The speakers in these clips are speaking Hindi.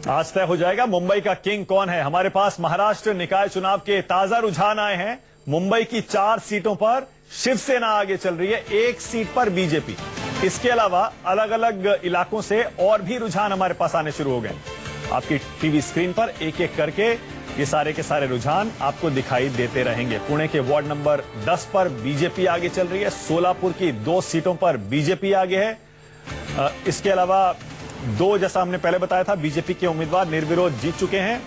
आज तय हो जाएगा मुंबई का किंग कौन है। हमारे पास महाराष्ट्र निकाय चुनाव के ताजा रुझान आए हैं। मुंबई की 4 सीटों पर शिवसेना आगे चल रही है, 1 सीट पर बीजेपी। इसके अलावा अलग अलग इलाकों से और भी रुझान हमारे पास आने शुरू हो गए। आपकी टीवी स्क्रीन पर एक एक करके ये सारे के सारे रुझान आपको दिखाई देते रहेंगे। पुणे के वार्ड नंबर 10 पर बीजेपी आगे चल रही है। सोलापुर की 2 सीटों पर बीजेपी आगे है। इसके अलावा 2, जैसा हमने पहले बताया था, बीजेपी के उम्मीदवार निर्विरोध जीत चुके हैं।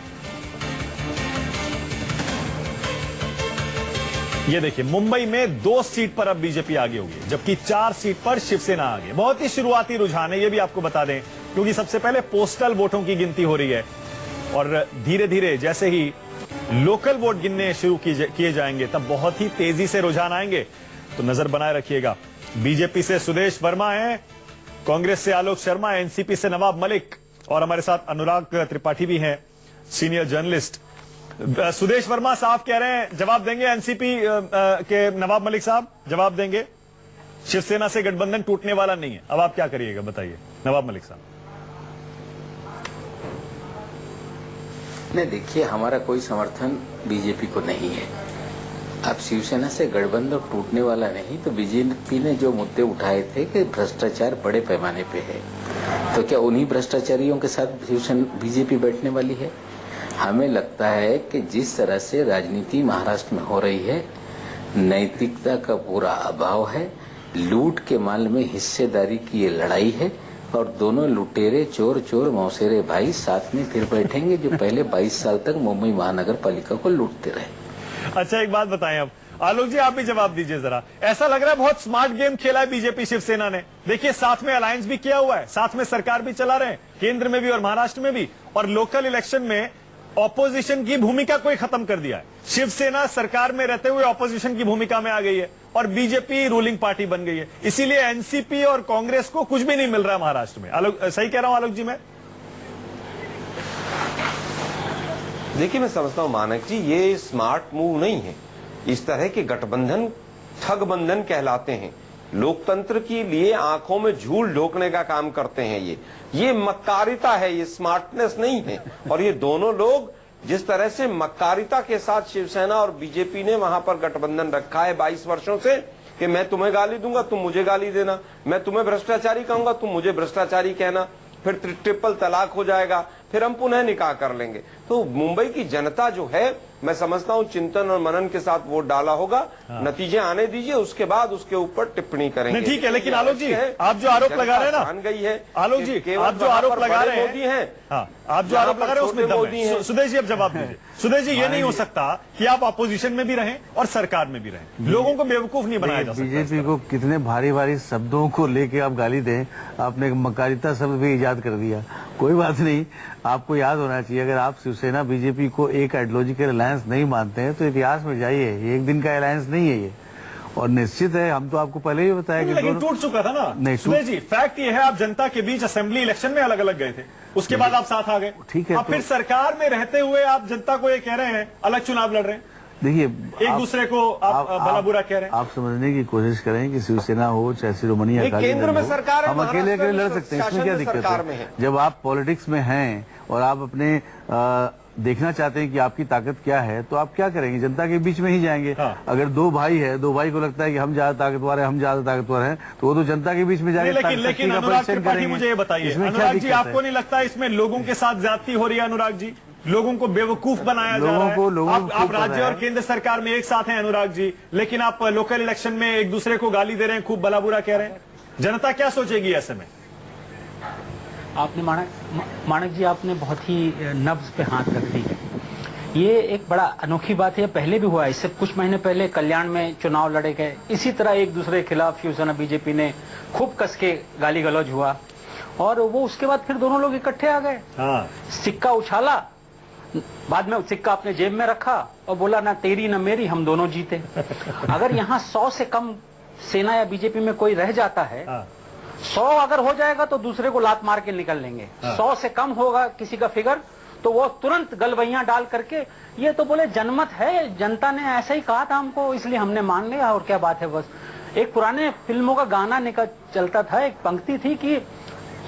ये देखिए, मुंबई में 2 सीट पर अब बीजेपी आगे होगी, जबकि 4 सीट पर शिवसेना आगे। बहुत ही शुरुआती रुझान है, ये भी आपको बता दें, क्योंकि सबसे पहले पोस्टल वोटों की गिनती हो रही है और धीरे धीरे जैसे ही लोकल वोट गिनने शुरू किए जाएंगे तब बहुत ही तेजी से रुझान आएंगे। तो नजर बनाए रखिएगा। बीजेपी से सुदेश वर्मा है, कांग्रेस से आलोक शर्मा, एनसीपी से नवाब मलिक और हमारे साथ अनुराग त्रिपाठी भी हैं, सीनियर जर्नलिस्ट। सुदेश वर्मा साहब कह रहे हैं, जवाब देंगे एनसीपी के नवाब मलिक साहब जवाब देंगे, शिवसेना से गठबंधन टूटने वाला नहीं है। अब आप क्या करिएगा बताइए नवाब मलिक साहब। नहीं, देखिए, हमारा कोई समर्थन बीजेपी को नहीं है। अब शिवसेना से गठबंधन टूटने वाला नहीं, तो बीजेपी ने जो मुद्दे उठाए थे कि भ्रष्टाचार बड़े पैमाने पे है, तो क्या उन्हीं भ्रष्टाचारियों के साथ शिवसेना बीजेपी बैठने वाली है? हमें लगता है कि जिस तरह से राजनीति महाराष्ट्र में हो रही है, नैतिकता का पूरा अभाव है, लूट के माल में हिस्सेदारी की ये लड़ाई है और दोनों लुटेरे चोर मौसेरे भाई साथ में फिर बैठेंगे जो पहले 22 साल तक मुंबई महानगर पालिका को लूटते रहे। अच्छा, एक बात बताएं अब आलोक जी, आप भी जवाब दीजिए जरा। ऐसा लग रहा है बहुत स्मार्ट गेम खेला है बीजेपी शिवसेना ने। देखिए, साथ में अलायंस भी किया हुआ है, साथ में सरकार भी चला रहे हैं, केंद्र में भी और महाराष्ट्र में भी, और लोकल इलेक्शन में ऑपोजिशन की भूमिका कोई खत्म कर दिया है। शिवसेना सरकार में रहते हुए ऑपोजिशन की भूमिका में आ गई है और बीजेपी रूलिंग पार्टी बन गई है। इसीलिए एनसीपी और कांग्रेस को कुछ भी नहीं मिल रहा है महाराष्ट्र में। आलोक, सही कह रहा हूं आलोक जी मैं? देखिए, मैं समझता हूं मानक जी, ये स्मार्ट मूव नहीं है। इस तरह के गठबंधन ठगबंधन कहलाते हैं। लोकतंत्र के लिए आंखों में झूल ढोकने का काम करते हैं। ये मक्कारिता है, ये स्मार्टनेस नहीं है। और ये दोनों लोग जिस तरह से मक्कारिता के साथ शिवसेना और बीजेपी ने वहां पर गठबंधन रखा है 22 वर्षों से, कि मैं तुम्हें गाली दूंगा, तुम मुझे गाली देना, मैं तुम्हें भ्रष्टाचारी कहूंगा, तुम मुझे भ्रष्टाचारी कहना, फिर ट्रिपल तलाक हो जाएगा, फिर हम पुनः निकाह कर लेंगे। तो मुंबई की जनता जो है, मैं समझता हूं चिंतन और मनन के साथ वोट डाला होगा। नतीजे आने दीजिए, उसके बाद उसके ऊपर टिप्पणी करेंगे। ठीक है, लेकिन आलोक जी, आप जो आरोप लगा रहे हैं ना, जान गई है आलोक जी, आप जो आरोप लगा रहे हैं मोदी हैं, आप जो आरोप लगा रहे हैं उसमें दम है। सुदेश जी, अब जवाब दीजिए। सुदेश जी, ये नहीं हो सकता कि आप अपोजिशन में भी रहें और सरकार में भी रहें। लोगों को बेवकूफ नहीं बनाया जा सकता। बीजेपी को कितने भारी भारी शब्दों को लेके आप गाली दें, आपने मकारिता शब्द भी इजाद कर दिया। कोई बात नहीं, आपको याद होना चाहिए, अगर आप शिवसेना बीजेपी को एक आइडियोलॉजिकल अलायंस नहीं मानते हैं तो इतिहास में जाइए, ये एक दिन का अलायंस नहीं है ये। और निश्चित है, हम तो आपको पहले ही बताया कि लेकिन टूट चुका था ना। नहीं, सुदेश जी, फैक्ट ये है, आप जनता के बीच असेंबली इलेक्शन में अलग अलग गए थे, उसके बाद आप साथ आ गए। ठीक है, अब फिर सरकार में रहते हुए आप जनता को ये कह रहे हैं अलग चुनाव लड़ रहे हैं। देखिए, एक दूसरे को आप भला बुरा कह रहे हैं। आप समझने की कोशिश करें कि शिवसेना हो चाहे शिरोमणि अकाली दल केंद्र में हो, सरकार है, हम अकेले अकेले लड़ सकते हैं, इसमें क्या दिक्कत है? जब आप पॉलिटिक्स में हैं और आप अपने देखना चाहते हैं कि आपकी ताकत क्या है, तो आप क्या करेंगे? जनता के बीच में ही जाएंगे। अगर 2 भाई है, 2 भाई को लगता है कि हम ज्यादा ताकतवर हैं, हम ज्यादा ताकतवर हैं, तो वो तो जनता के बीच में जाएंगे। लेकिन अनुराग त्रिपाठी, मुझे ये बताइए, अनुराग जी, आपको नहीं लगता इसमें लोगों के साथ ज्यादती हो रही है? अनुराग जी, लोगों को बेवकूफ बनाया जा रहा है। आप राज्य और केंद्र सरकार में एक साथ हैं अनुराग जी, लेकिन आप लोकल इलेक्शन में एक दूसरे को गाली दे रहे हैं, खूब भला बुरा कह रहे हैं। जनता क्या सोचेगी ऐसे में? आपने मानक जी, आपने बहुत ही नब्ज पे हाथ रख दी है। ये एक बड़ा अनोखी बात है, पहले भी हुआ है। इससे कुछ महीने पहले कल्याण में चुनाव लड़े गए, इसी तरह एक दूसरे के खिलाफ शिवसेना बीजेपी ने खूब कस के गाली गलौज हुआ और वो उसके बाद फिर दोनों लोग इकट्ठे आ गए। सिक्का उछाला, बाद में सिक्का अपने जेब में रखा और बोला ना तेरी ना मेरी, हम दोनों जीते। अगर यहाँ 100 से कम सेना या बीजेपी में कोई रह जाता है, 100 अगर हो जाएगा तो दूसरे को लात मार के निकल लेंगे। 100 से कम होगा किसी का फिगर तो वो तुरंत गलवैया डाल करके ये तो बोले जनमत है, जनता ने ऐसा ही कहा था हमको, इसलिए हमने मान लिया, और क्या बात है। बस एक पुराने फिल्मों का गाना निकल चलता था, एक पंक्ति थी कि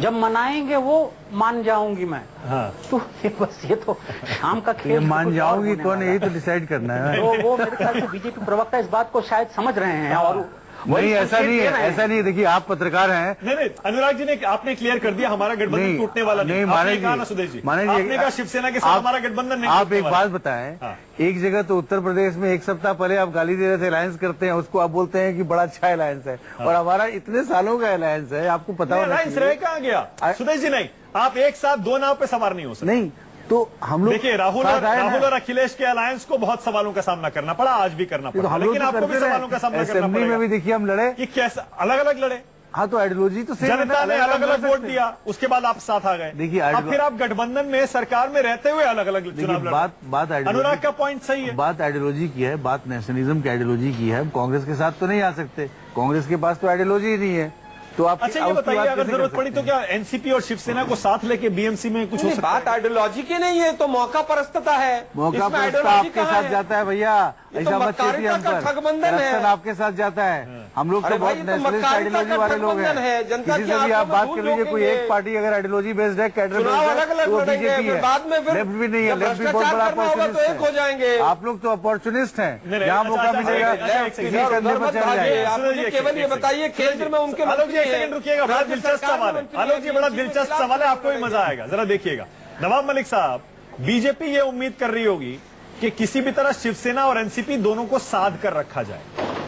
जब मनाएंगे वो मान जाऊंगी मैं। हाँ। तो ये तो शाम का खेल ये तो मान कुछ और जाओगी होने कौन, वाला यही तो डिसाइड करना है। तो वो मेरे ख्याल से बीजेपी प्रवक्ता इस बात को शायद समझ रहे हैं और नहीं, ऐसा नहीं है, ऐसा नहीं है। देखिए, आप पत्रकार हैं। नहीं, अनुराग जी ने आपने क्लियर कर दिया हमारा गठबंधन नहीं, टूटने वाला नहीं। माने आपने जी, कहा ना सुदेश जी, माने जी, आपने कहा शिवसेना के साथ हमारा गठबंधन नहीं आप टूटने एक वाला। बात बताएं, हाँ। एक जगह तो उत्तर प्रदेश में एक सप्ताह पहले आप गाली दे रहे थे, अलायंस करते हैं, उसको आप बोलते हैं कि बड़ा अच्छा अलायंस है, और हमारा इतने सालों का अलायंस है, आपको पता होना अलायंस चाहिए। रह कहाँ गया सुदेश जी? नहीं, आप एक साथ दो नाव पे सवार नहीं हो सकते। नहीं, तो हम लोग देखिए, राहुल और अखिलेश के अलायंस को बहुत सवालों का सामना करना पड़ा, आज भी करना तो पड़ा, हम लोग लेकिन तो आपको भी करते सवालों का सामना रहे। करना असेंबली में भी पड़ेगा देखिए हम लड़े कि कैसे अलग अलग लड़े। हाँ, तो आइडियोलॉजी तो सेम है ना, जनता ने अलग अलग वोट सकते हैं। दिया, उसके बाद आप साथ आ गए। देखिए, अब फिर आप गठबंधन में सरकार में रहते हुए अलग अलग देखिए, चुनाव लड़। बात अनुराग का पॉइंट सही है। बात आइडियोलॉजी की है, बात नेशनलिज्म की आइडियोलॉजी की है। कांग्रेस के साथ तो नहीं आ सकते, कांग्रेस के पास तो आइडियोलॉजी ही नहीं है। तो आप अच्छा, ये बताइए, अगर जरूरत पड़ी तो क्या एनसीपी और शिवसेना को साथ लेके बीएमसी में कुछ हो नहीं, सकता बात है? आइडियोलॉजी की नहीं है, तो मौका परस्तता है। मौका इसमें पर आइडियोलॉजी आपके कहाँ साथ है? जाता है भैया, ये तो ऐसा मत कहिए हम मक्कारिता पर। का ठगबंधन है। करप्शन आपके साथ जाता है। हम लोग तो अरे बहुत भाई, ये तो नेशनलिस्ट मक्कारिता आइडियोलॉजी का वाले लोग ठगबंधन है। हैं। जनता किसी की से भी आंखों आप में बात धूल कर लीजिए, कोई झोंकेंगे। एक पार्टी अगर आइडियोलॉजी बेस्ड है, कैडर चुनाव बेस्ड है, अलग-अलग तो वो लड़ेंगे, बीजेपी फिर है। बाद में फिर लेफ्ट भी नहीं है, जब लेफ्ट भी बहुत बड़ा भ्रष्टाचार करना होगा तो अपॉर्चुनिस्ट एक हो जाएंगे। है। आप लोग तो अपॉर्चुनिस्ट हैं, नहीं, जहाँ अच्छा, मौका अच्छा, मिलेगा अच्छा, अच्छा, किसी अच्छा, कंधे पर चढ़ जाएगा। आप मुझे केवल ये बताइए, केंद्र में उनके आलोक जी, एक मंत्री हैं। सेकंड रुकिएगा, बड़ा राज्य दिलचस्प सरकार में सवाल है। मंत्री आलोक जी, बड़ा हैं, दिलचस्प खिलाफ सवाल है, आपको भी लड़ेंगे। मजा आएगा। जरा देखिएगा, नवाब मलिक साहब, बीजेपी ये उम्मीद कर रही होगी कि किसी भी तरह शिवसेना और एनसीपी दोनों को साध कर रखा जाए।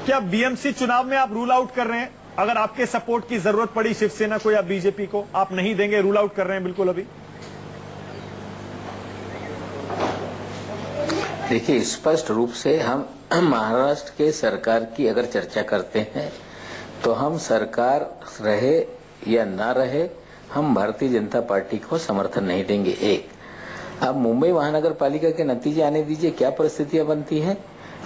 क्या बीएमसी चुनाव में आप रूल आउट कर रहे हैं? अगर आपके सपोर्ट की जरूरत पड़ी शिवसेना को या बीजेपी को, आप नहीं देंगे, रूल आउट कर रहे हैं बिल्कुल अभी? देखिए, स्पष्ट रूप से हम महाराष्ट्र के सरकार की अगर चर्चा करते हैं तो हम सरकार रहे या ना रहे, हम भारतीय जनता पार्टी को समर्थन नहीं देंगे। एक, अब मुंबई महानगर पालिका के नतीजे आने दीजिए, क्या परिस्थितियां बनती हैं।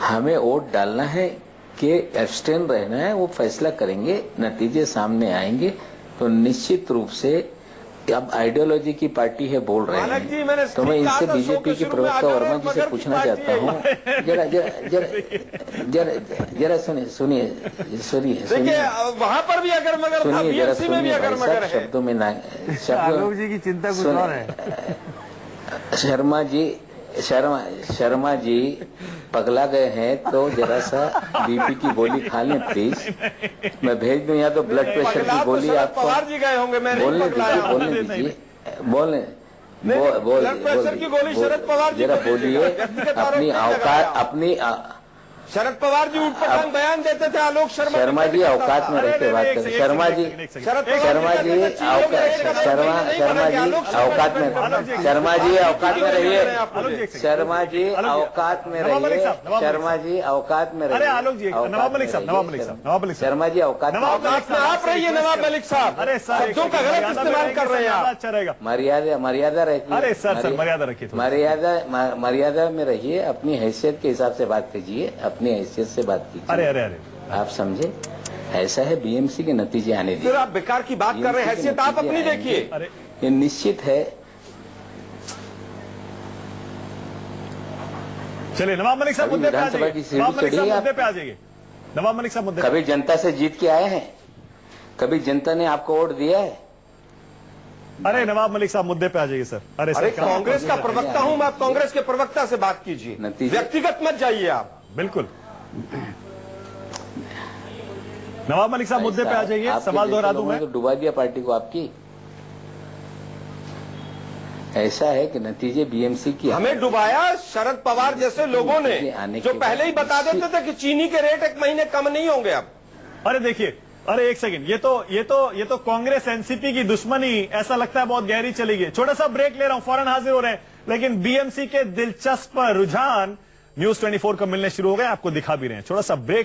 हमें वोट डालना है कि एब्सटेन रहना है, वो फैसला करेंगे। नतीजे सामने आएंगे तो निश्चित रूप से, अब आइडियोलॉजी की पार्टी है बोल रहे मानक जी, हैं, मैंने तो मैं ठीक कहा इनसे था, शो बीजेपी के के शुरू में प्रवक्ता आजाद वर्मा और जी से मगर पूछना की चाहता हूँ। जरा सुनिए देखिए, वहां पर भी अगर मगर था, सुनिए, जरा बीएमसी में भी सुनिए अगर भाई मगर साहब, है। शब्दों में ना आलोक जी की चिंता कुछ और है। शर्मा जी पगला गए हैं तो जरा सा बीपी की गोली खा लें प्लीज। मैं भेज दूं या तो ब्लड प्रेशर पगला की तो गोली शरद आपको। पवार जी गए होंगे, मैं नहीं बोलने पगलाया दीजिए, हूं। बोलने दीजिए, बोलने ब्लड प्रेशर की गोली शरद पवार जी जरा को दी थी, बोलिए। व्यक्तिगत आरोप अपनी नहीं औकात, लगाया। अपनी शरद पवार जी उठपटांग बयान देते थे, आलोक शर्मा जी औकात में रहते बात करें। शर्मा जी औकात में, शर्मा जी औकात में रहिए। शर्मा जी औकात में रहिए। शर्मा जी औकात में रहिए। अरे आलोक जी, नवाब मलिक साहब, नवाब मलिक साहब, शर्मा जी औकात में औकात में आप रहिए नवाब मलिक साहब। अरे सर, शब्दों का गलत इस्तेमाल कर रहे हैं आप। अच्छा रहेगा। मर्यादा रहती है। अरे सर, मर्यादा रखिए थोड़ा। मर्यादा में रहिए, अपनी हैसियत के हिसाब से बात कीजिए, अपनी हैसियत से बात कीजिए। अरे अरे अरे, आप समझे, ऐसा है। बीएमसी के नतीजे आने दीजिए। फिर आप बेकार की बात कर रहे हैं, हैसियत आप अपनी देखिए। अरे ये निश्चित है। चलिए, नवाब मलिक साहब अभी मुद्दे पे आ विधानसभा की जाइए। सीढ़ी नवाब मलिक साहब चढ़ी है मुद्दे पे आ जाइए। नवाब मलिक साहब मुद्दे पे। कभी जनता से जीत के आए हैं? कभी जनता ने आपको वोट दिया है? अरे नवाब मलिक साहब मुद्दे पे आ जाइए सर। अरे अरे सर, कांग्रेस का प्रवक्ता हूं मैं, आप कांग्रेस के प्रवक्ता से बात कीजिए, नतीजे- व्यक्तिगत मत जाइए आप। बिल्कुल। नवाब मलिक साहब मुद्दे पे आ जाइए, आपके सवाल जैसे दोहरा दूं लोगों ने मैं। तो डुबा दिया पार्टी को आपकी। ऐसा है कि नतीजे बीएमसी की हमें डुबाया शरद पवार जैसे लोगों ने, आने जो के पहले ही बाद बता देते थे कि चीनी के रेट एक महीने कम नहीं होंगे अब। अरे देखिए, अरे एक सेकंड, ये तो कांग्रेस एनसीपी की दुश्मनी ऐसा लगता है बहुत गहरी चली गई। छोटा सा ब्रेक ले रहा हूं, फौरन हाजिर हो रहे हैं। लेकिन बीएमसी के दिलचस्प रुझान न्यूज 24 को मिलने शुरू हो गए, आपको दिखा भी रहे हैं। छोटा सा ब्रेक।